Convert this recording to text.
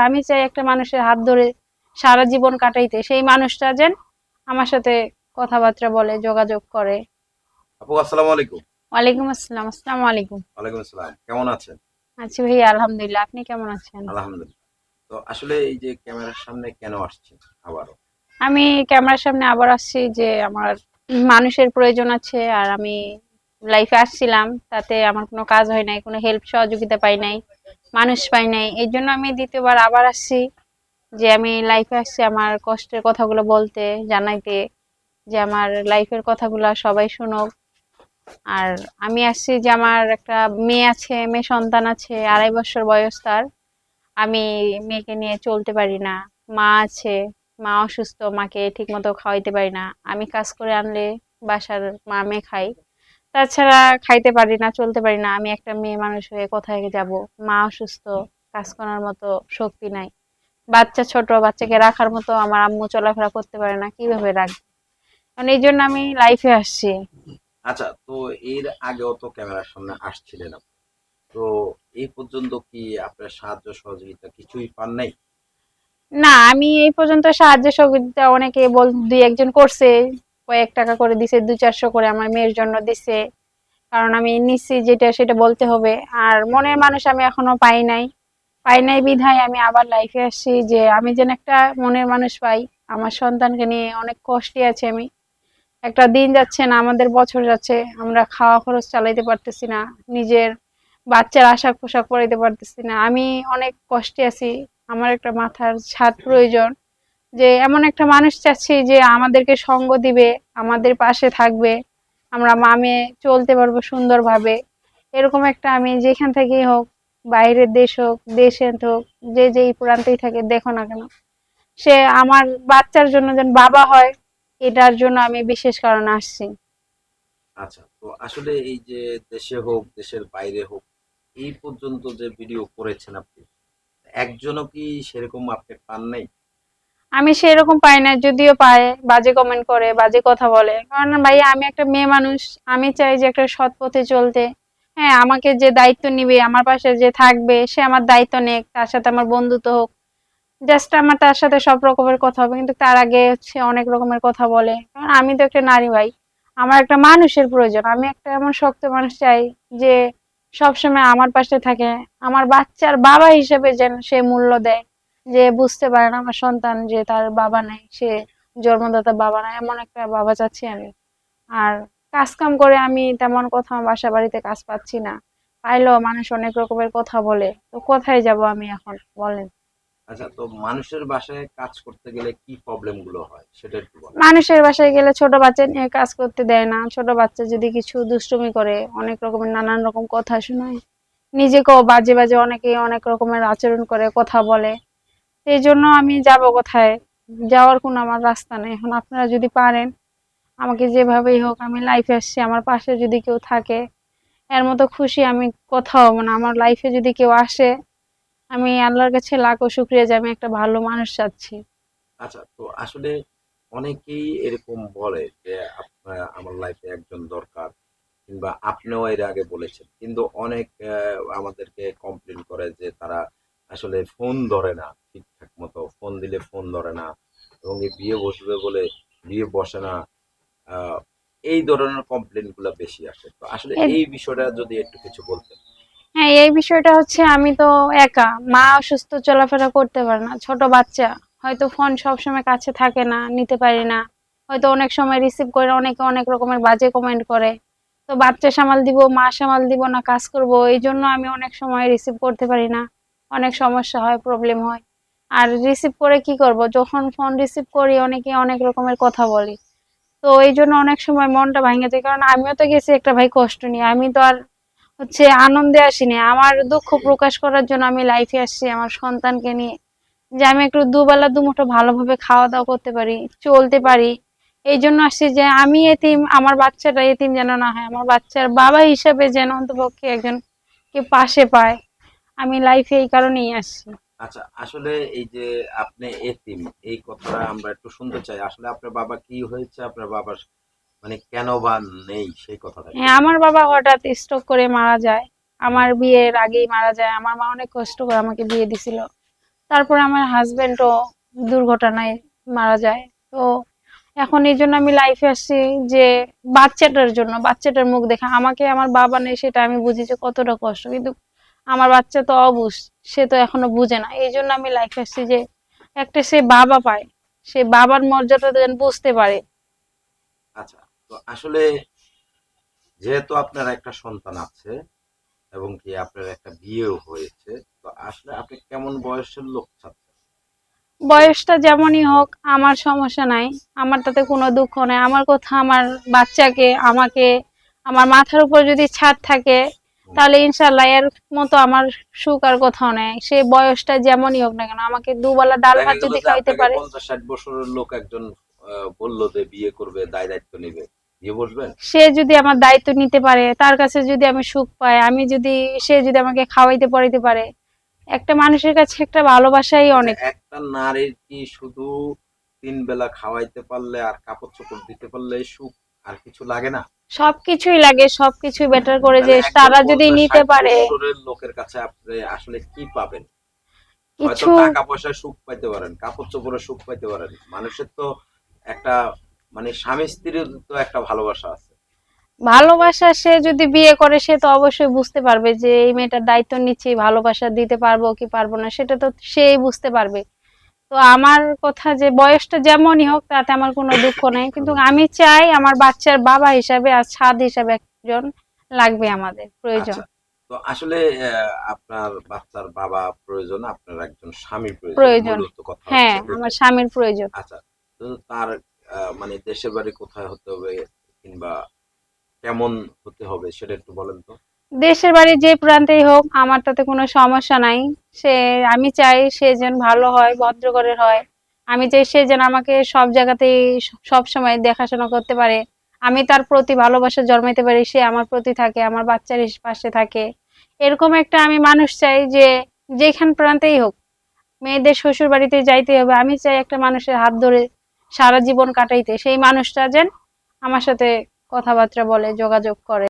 আমি চাই একটা মানুষের হাত ধরে সারা জীবন কাটাইতে, সেই মানুষটা যেন আমার সাথে কথাবার্তা বলে, যোগাযোগ করে। আপু আসসালামু আলাইকুম। ওয়ালাইকুম আসসালাম। আসসালামু আলাইকুম। ওয়ালাইকুম আসসালাম, কেমন আছেন? আছি ভাইয়া, আলহামদুলিল্লাহ। আপনি কেমন আছেন? আলহামদুলিল্লাহ। তো আসলে এই যে ক্যামেরার সামনে কেন আসছেন আবারও? আমি ক্যামেরার সামনে আবার আসছি যে আমার মানুষের প্রয়োজন আছে, আর আমি লাইফে আসছিলাম, তাতে আমার কোনো কাজ হয় নাই, কোনো হেল্প সহযোগিতা পাই নাই, মানুষ পাই নাই। এই জন্য আমি দ্বিতীয়বার আবার আসছি, যে আমি লাইফে আসছি আমার কষ্টের কথাগুলো বলতে, জানাইতে, যে আমার লাইফের কথাগুলো সবাই শুনুক। আর আমি আসছি যে আমার একটা মেয়ে আছে, মেয়ে সন্তান আছে, 2.5 বছর বয়স তার। আমি মেয়েকে নিয়ে চলতে পারি না। মা আছে, মা অসুস্থ, মাকে ঠিক মতো খাওয়াইতে পারি না। আমি কাজ করে আনলে বাসার মা মেয়ে খাই, তাছাড়া খাইতে পারি না, চলতে পারি না। আমি একটা মেয়ে মানুষ হয়ে কোথায় যাব? মা অসুস্থ, কাজ করার মতো শক্তি নাই। বাচ্চা ছোট, বাচ্চাকে রাখার মতো আমার আম্মু চলাফেরা করতে পারে না, কিভাবে রাখবে? কারণ এই জন্য আমি লাইফে আসছি। আচ্ছা, তো এর আগেও তো ক্যামেরার সামনে আসছিলেন আপনি। তো এই পর্যন্ত কি আপনার সাহায্য সহযোগিতা কিছুই পান নাই? না, আমি এই পর্যন্ত সাহায্য সহযোগিতা অনেকে দুই একজন করছে, কয়েক টাকা করে দিছে, 200-400 করে আমার মেয়ের জন্য দিছে। কারণ আমি নিচ্ছি যেটা সেটা বলতে হবে। আর মনের মানুষ আমি এখনো পাই নাই বিধায় আমি আবার লাইফে আসছি, যে আমি যেন একটা মনের মানুষ পাই। আমার সন্তানকে নিয়ে অনেক কষ্টে আছি আমি। একটা দিন যাচ্ছে না, আমাদের বছর যাচ্ছে, আমরা খাওয়া খরচ চালাইতে পারতেছি না, নিজের বাচ্চার আশাক পোশাক পরাইতে পারতেছি না। আমি অনেক কষ্টে আছি। আমার একটা মাথার ছাদ প্রয়োজন, যে এমন একটা মানুষ চাচ্ছি যে আমাদেরকে সঙ্গ দিবে, আমাদের পাশে থাকবে, আমরা মামে চলতে পারবো সুন্দরভাবে। এরকম একটা, আমি যেখান থেকেই হোক, বাইরের দেশ হোক, দেশে হোক, যে যেই প্রান্তেই থাকে দেখো না কেন, সে আমার বাচ্চার জন্য যেন বাবা হয়, এটার জন্য আমি বিশেষ কারণে আসছি। আচ্ছা, তো আসলে এই যে দেশে হোক দেশের বাইরে হোক, এই পর্যন্ত যে ভিডিও করেছেন আপনি, একজনও কি সেরকম আপনি পান নাই? আমি সেরকম পাই না, যদিও পায় বাজে কমেন্ট করে, বাজে কথা বলে। কারণ ভাই আমি একটা মেয়ে মানুষ, আমি চাই যে একটা সৎ পথে চলতে। হ্যাঁ, আমাকে যে দায়িত্ব নিবে, আমার পাশে যে থাকবে, সে আমার দায়িত্ব নেক, তার সাথে আমার বন্ধুত্ব হোক। জাস্ট আমার তার সাথে সব রকমের কথা হবে, কিন্তু তার আগে হচ্ছে অনেক রকমের কথা বলে। কারণ আমি তো একটা নারী ভাই, আমার একটা মানুষের প্রয়োজন। আমি একটা এমন শক্ত মানুষ চাই, যে সবসময় আমার পাশে থাকে, আমার বাচ্চার বাবা হিসেবে যেন সে মূল্য দেয়। যে বুঝতে পারে না আমার সন্তান যে তার বাবা নাই, সে জন্মদাতা বাবা নাই, এমন একটা বাবা চাচ্ছি আমি। আর কাজ কাম করে আমি তেমন কোথাও বাসা বাড়িতে কাজ পাচ্ছি না। পাইলেও মানুষ অনেক রকমের কথা বলে, তো কোথায় যাব আমি এখন, বলেন? আচ্ছা, তো মানুষের বাসায় কাজ করতে গেলে কি প্রবলেম গুলো হয় সেটা একটু বলেন। মানুষের বাসায় গেলে ছোট বাচ্চা নিয়ে কাজ করতে দেয় না। ছোট বাচ্চা যদি কিছু দুষ্টুমি করে, অনেক রকমের নানান রকম কথা শোনায়। নিজেকেও বাজে বাজে অনেকে অনেক রকমের আচরণ করে, কথা বলে। এই জন্য আমি যাব কোথায়? যাওয়ার কোনো আমার রাস্তা নেই। এখন আপনারা যদি পারেন, আমাকে যেভাবেই হোক, আমি লাইফে আসছি, আমার পাশে যদি কেউ থাকে, এর মতো খুশি আমি কোথাও, মানে আমার লাইফে যদি কেউ আসে, আমি আল্লাহর কাছে লাখো শুক্রিয়া যে আমি একটা ভালো মানুষ চাচ্ছি। আচ্ছা, তো আসলে অনেকেই এরকম বলে যে আপনার আমার লাইফে একজন দরকার, কিংবা আপনিও এর আগে বলেছেন, কিন্তু অনেক আমাদেরকে কমপ্লেন করে যে তারা আসলে ফোন ধরে না, ঠিকঠাক মতো ফোন দিলে ফোন ধরে না, এবং এই বিয়ে বসবে বলে বিয়ে বসে না। আহ, এই ধরনের কমপ্লেন গুলো বেশি আসে। তো আসলে এ- এই বিষয়টা যদি একটু কিছু বলতেন। হ্যাঁ, এই বিষয়টা হচ্ছে, আমি তো একা, মা অসুস্থ, চলাফেরা করতে পারে না, ছোট বাচ্চা, হয়তো ফোন সবসময় কাছে থাকে না, নিতে পারি না। হয়তো অনেক সময় রিসিভ করে অনেকে অনেক রকমের বাজে কমেন্ট করে। তো বাচ্চা সামাল দিব, মা সামাল দিব না কাজ করব, এই জন্য আমি অনেক সময় রিসিভ করতে পারি না। অনেক সমস্যা হয়, প্রবলেম হয়। আর রিসিভ করে কি করব, যখন ফোন রিসিভ করি অনেকে অনেক রকমের কথা বলে। তো এই জন্য অনেক সময় মনটা ভেঙে যায়, কারণ আমিও তো গেছি একটা ভাই কষ্ট নিয়ে। আমি তো আর হচ্ছে আনন্দে আসিনি, আমার দুঃখ প্রকাশ করার জন্য আমি লাইফে আসছি আমার সন্তানকে নিয়ে, যে আমি একটু দুবেলা দুমুঠো ভালোভাবে খাওয়া দাওয়া করতে পারি, চলতে পারি। এই জন্য আসছি যে আমি এতিম, আমার বাচ্চাটা এতিম যেন না হয়, আমার বাচ্চার বাবা হিসেবে যেন অন্তপক্ষে একজন কে পাশে পায়। আমি লাইফে এই কারণেই আসছি। আচ্ছা, আসলে এই যে আপনি এতিম, এই কথাটা আমরা একটু শুনতে চাই। আসলে আপনার বাবা কি হয়েছে, আপনার বাবার মানে কেন বা নেই, সেই কথাটা একটু হ্যাঁ, বলুন। আমার বাবা হঠাৎ স্ট্রোক করে মারা যায়। আমার বিয়ের আগেই মারা যায়। আমার মা অনেক কষ্ট করে আমাকে বিয়ে দিছিল। তারপরে আমার হাজবেন্ডও দুর্ঘটনায় মারা যায়। তো এখন এই জন্য আমি লাইফে আসছি যে বাচ্চাটার জন্য, বাচ্চাটার মুখ দেখা। আমাকে আমার বাবা নেই সেটা আমি বুঝি যে কতটা কষ্ট, কিন্তু আমার বাচ্চা তো অবুঝ, সে তো এখনো বুঝে না। এই জন্য আমি লাইফে আসছি যে একটা সে বাবা পায়, সে বাবার মর্যাদা যেন বুঝতে পারে। আচ্ছা, তো আসলে যেহেতু আপনার একটা সন্তান আছে এবং কি আপনার একটা বিয়েও হয়েছে, তো আসলে আপনি কেমন বয়সের লোক চাচ্ছেন? বয়সটা যেমনই হোক আমার সমস্যা নাই, আমার তাতে কোনো দুঃখ নেই। আমার কথা আমার বাচ্চাকে, আমাকে, আমার মাথার উপর যদি ছাদ থাকে তাহলে ইনশাল্লাহ এর মতো আমার সুখ আর কোথাও নেই। সে বয়সটা যেমনই হোক না কেন, আমাকে দুবেলা ডাল দেখা ভাত গেল যদি যে খাইতে আপনাকে পারে। 50-60 বছরের লোক একজন বললো যে বিয়ে করবে, দায় দায়িত্ব নেবে, বিয়ে বসবেন? সে যদি আমার দায়িত্ব নিতে পারে, তার কাছে যদি আমি সুখ পাই, আমি যদি, সে যদি আমাকে খাওয়াইতে পড়াইতে পারে, একটা মানুষের কাছে একটা ভালোবাসাই আচ্ছা, অনেক। একটা নারীর কি শুধু 3 বেলা খাওয়াইতে পারলে আর কাপড় চোপড় দিতে পারলে সুখ, আর কিছু লাগে না? সবকিছুই লাগে, সবকিছুই বেটার করে যে তাহলে একজন তারা যদি নিতে 50-60 পারে বছরের লোকের কাছে আপনি আসলে কি পাবেন? হয়তো কিছু। টাকা পয়সায় সুখ পাইতে পারেন, কাপড় চোপড়ে সুখ পাইতে পারেন, মানুষের তো একটা মানে স্বামী স্ত্রীর তো একটা ভালোবাসা আছে। ভালোবাসা, সে যদি বিয়ে করে সে তো অবশ্যই বুঝতে পারবে যে এই মেয়েটার দায়িত্ব নিচ্ছি, ভালোবাসা দিতে পারবো কি পারবো না সেটা তো সেই বুঝতে পারবে। তো আমার কথা যে বয়সটা যেমনই হোক তাতে আমার কোনো দুঃখ নেই, কিন্তু আমি চাই আমার বাচ্চার বাবা হিসাবে আর ছাদ হিসাবে একজন লাগবে, আমাদের প্রয়োজন। আচ্ছা, তো আসলে আপনার বাচ্চার বাবা প্রয়োজন, আপনার একজন স্বামী প্রয়োজন, প্রয়োজন, মূলত কথা হ্যাঁ হচ্ছে আমার যেটাই। স্বামীর প্রয়োজন। আচ্ছা, তো তার মানে দেশের বাড়ি কোথায় হতে হবে, কিংবা কেমন হতে হবে সেটা একটু বলেন তো। দেশের বাড়ি যে প্রান্তেই হোক আমার তাতে কোনো সমস্যা নাই। সে, আমি চাই সে যেন ভালো হয়, ভদ্র ঘরের হয়। আমি চাই সে যেন আমাকে সব জায়গাতেই সব সময় দেখাশোনা করতে পারে। আমি তার প্রতি ভালোবাসা জন্মাইতে পারি, সে আমার প্রতি থাকে, আমার বাচ্চার পাশে থাকে। এরকম একটা আমি মানুষ চাই যে যেখান প্রান্তেই হোক, মেয়েদের শ্বশুর বাড়িতে যাইতে হবে, আমি চাই একটা মানুষের হাত ধরে সারা জীবন কাটাইতে, সেই মানুষটা যেন আমার সাথে কথাবার্তা বলে, যোগাযোগ করে।